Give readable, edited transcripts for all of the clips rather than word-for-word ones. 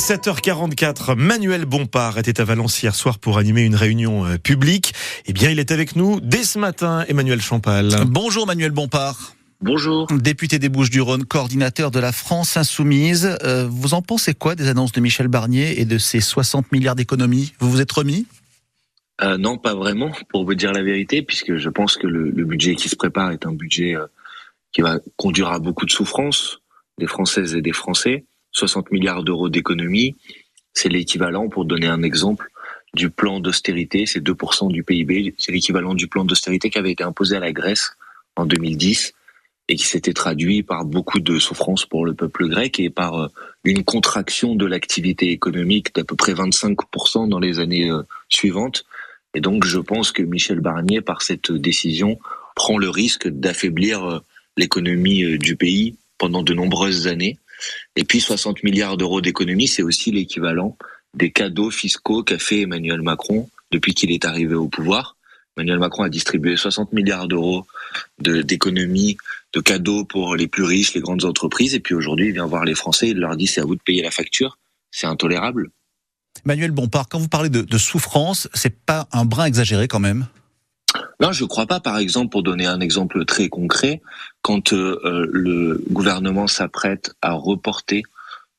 7h44, Manuel Bompard était à Valence hier soir pour animer une réunion publique. Eh bien, il est avec nous dès ce matin, Emmanuel Champal. Bonjour Manuel Bompard. Bonjour. Député des Bouches-du-Rhône, coordinateur de la France Insoumise. Vous en pensez quoi des annonces de Michel Barnier et de ses 60 milliards d'économies ? Vous vous êtes remis ? Non, pas vraiment, pour vous dire la vérité, puisque je pense que le budget qui se prépare est un budget qui va conduire à beaucoup de souffrance des Françaises et des Français. 60 milliards d'euros d'économies, c'est l'équivalent, pour donner un exemple, du plan d'austérité, c'est 2% du PIB, c'est l'équivalent du plan d'austérité qui avait été imposé à la Grèce en 2010 et qui s'était traduit par beaucoup de souffrance pour le peuple grec et par une contraction de l'activité économique d'à peu près 25% dans les années suivantes. Et donc je pense que Michel Barnier, par cette décision, prend le risque d'affaiblir l'économie du pays pendant de nombreuses années. Et puis 60 milliards d'euros d'économies, c'est aussi l'équivalent des cadeaux fiscaux qu'a fait Emmanuel Macron depuis qu'il est arrivé au pouvoir. Emmanuel Macron a distribué 60 milliards d'euros d'économies, de cadeaux pour les plus riches, les grandes entreprises. Et puis aujourd'hui, il vient voir les Français, il leur dit c'est à vous de payer la facture. C'est intolérable. Manuel Bompard, quand vous parlez de souffrance, c'est pas un brin exagéré quand même ? Non, je ne crois pas. Par exemple, pour donner un exemple très concret, quand le gouvernement s'apprête à reporter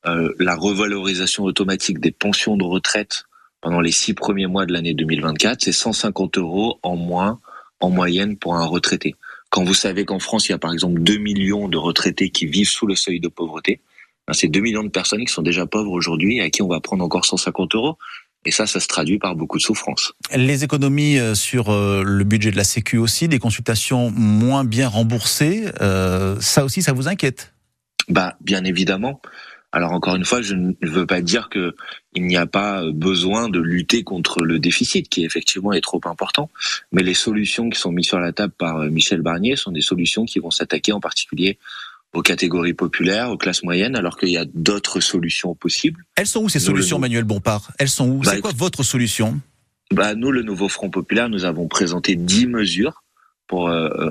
la revalorisation automatique des pensions de retraite pendant les 6 premiers mois de l'année 2024, c'est 150 € en moins en moyenne pour un retraité. Quand vous savez qu'en France, il y a par exemple 2 millions de retraités qui vivent sous le seuil de pauvreté, c'est 2 millions de personnes qui sont déjà pauvres aujourd'hui et à qui on va prendre encore 150 €. Et ça se traduit par beaucoup de souffrance. Les économies sur le budget de la Sécu aussi, des consultations moins bien remboursées, ça aussi, ça vous inquiète ? Bien évidemment. Alors encore une fois, je ne veux pas dire qu'il n'y a pas besoin de lutter contre le déficit, qui effectivement est trop important. Mais les solutions qui sont mises sur la table par Michel Barnier sont des solutions qui vont s'attaquer en particulier aux catégories populaires, aux classes moyennes, alors qu'il y a d'autres solutions possibles. Elles sont où ces solutions, Manuel Bompard ? Elles sont où ? C'est quoi votre solution ? Nous, le Nouveau Front Populaire, nous avons présenté 10 mesures pour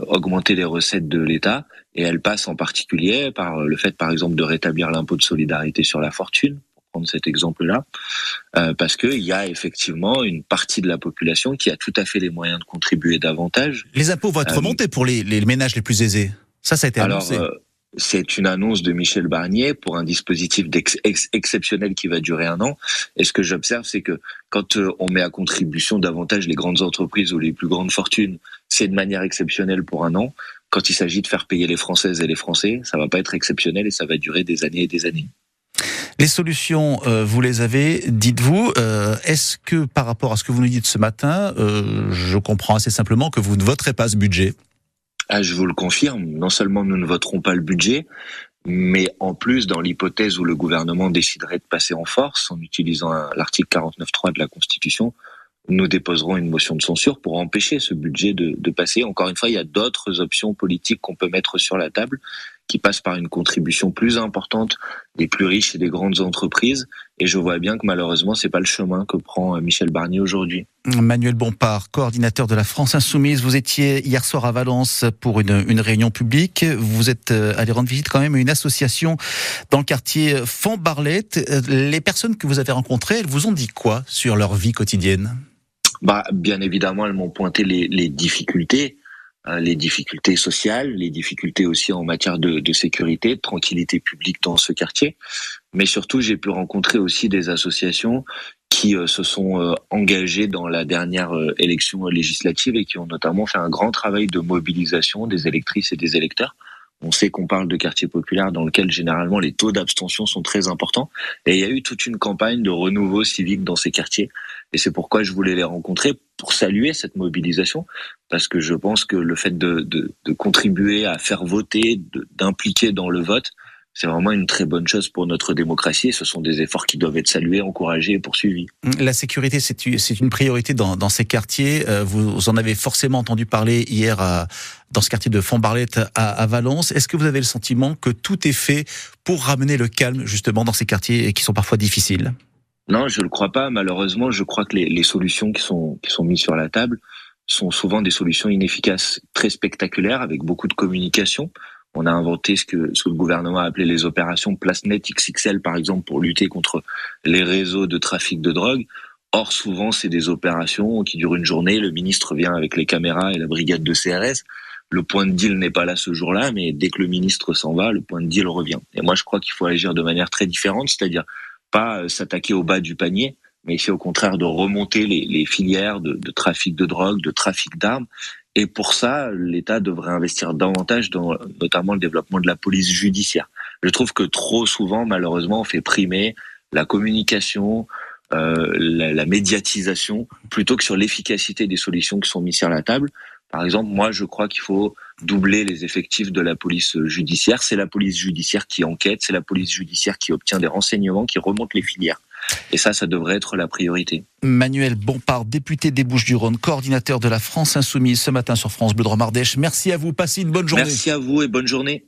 augmenter les recettes de l'État, et elles passent en particulier par le fait, par exemple, de rétablir l'impôt de solidarité sur la fortune, pour prendre cet exemple-là, parce qu'il y a effectivement une partie de la population qui a tout à fait les moyens de contribuer davantage. Les impôts vont être remontés pour les ménages les plus aisés. Ça a été annoncé. C'est une annonce de Michel Barnier pour un dispositif exceptionnel qui va durer 1 an. Et ce que j'observe, c'est que quand on met à contribution davantage les grandes entreprises ou les plus grandes fortunes, c'est de manière exceptionnelle pour 1 an. Quand il s'agit de faire payer les Françaises et les Français, ça va pas être exceptionnel et ça va durer des années et des années. Les solutions, vous les avez, dites-vous. Est-ce que par rapport à ce que vous nous dites ce matin, je comprends assez simplement que vous ne voterez pas ce budget ? Je vous le confirme, non seulement nous ne voterons pas le budget, mais en plus, dans l'hypothèse où le gouvernement déciderait de passer en force en utilisant l'article 49.3 de la Constitution, nous déposerons une motion de censure pour empêcher ce budget de passer. Encore une fois, il y a d'autres options politiques qu'on peut mettre sur la table qui passent par une contribution plus importante des plus riches et des grandes entreprises. Et je vois bien que malheureusement, c'est pas le chemin que prend Michel Barnier aujourd'hui. Manuel Bompard, coordinateur de la France Insoumise, vous étiez hier soir à Valence pour une réunion publique. Vous êtes allé rendre visite quand même à une association dans le quartier Font-Barlette. Les personnes que vous avez rencontrées, elles vous ont dit quoi sur leur vie quotidienne ? Bien évidemment, elles m'ont pointé les difficultés sociales, les difficultés aussi en matière de sécurité, de tranquillité publique dans ce quartier. Mais surtout, j'ai pu rencontrer aussi des associations qui se sont engagées dans la dernière élection législative et qui ont notamment fait un grand travail de mobilisation des électrices et des électeurs. On sait qu'on parle de quartiers populaires dans lesquels généralement les taux d'abstention sont très importants. Et il y a eu toute une campagne de renouveau civique dans ces quartiers. Et c'est pourquoi je voulais les rencontrer, pour saluer cette mobilisation. Parce que je pense que le fait de contribuer à faire voter, d'impliquer dans le vote, c'est vraiment une très bonne chose pour notre démocratie. Et ce sont des efforts qui doivent être salués, encouragés et poursuivis. La sécurité, c'est une priorité dans ces quartiers. Vous en avez forcément entendu parler hier dans ce quartier de Font-Barlette à Valence. Est-ce que vous avez le sentiment que tout est fait pour ramener le calme justement dans ces quartiers qui sont parfois difficiles ? Non, je le crois pas. Malheureusement, je crois que les solutions qui sont mises sur la table sont souvent des solutions inefficaces, très spectaculaires, avec beaucoup de communication. On a inventé ce que le gouvernement a appelé les opérations Place Net XXL, par exemple, pour lutter contre les réseaux de trafic de drogue. Or, souvent, c'est des opérations qui durent une journée. Le ministre vient avec les caméras et la brigade de CRS. Le point de deal n'est pas là ce jour-là, mais dès que le ministre s'en va, le point de deal revient. Et moi, je crois qu'il faut agir de manière très différente, c'est-à-dire pas s'attaquer au bas du panier, mais essayer au contraire de remonter les filières de trafic de drogue, de trafic d'armes. Et pour ça, l'État devrait investir davantage dans notamment le développement de la police judiciaire. Je trouve que trop souvent, malheureusement, on fait primer la communication, la médiatisation, plutôt que sur l'efficacité des solutions qui sont mises sur la table. Par exemple, moi, je crois qu'il faut doubler les effectifs de la police judiciaire. C'est la police judiciaire qui enquête, c'est la police judiciaire qui obtient des renseignements, qui remonte les filières. Et ça devrait être la priorité. Manuel Bompard, député des Bouches-du-Rhône, coordinateur de la France Insoumise, ce matin sur France Bleu Drôme Ardèche. Merci à vous, passez une bonne journée. Merci à vous et bonne journée.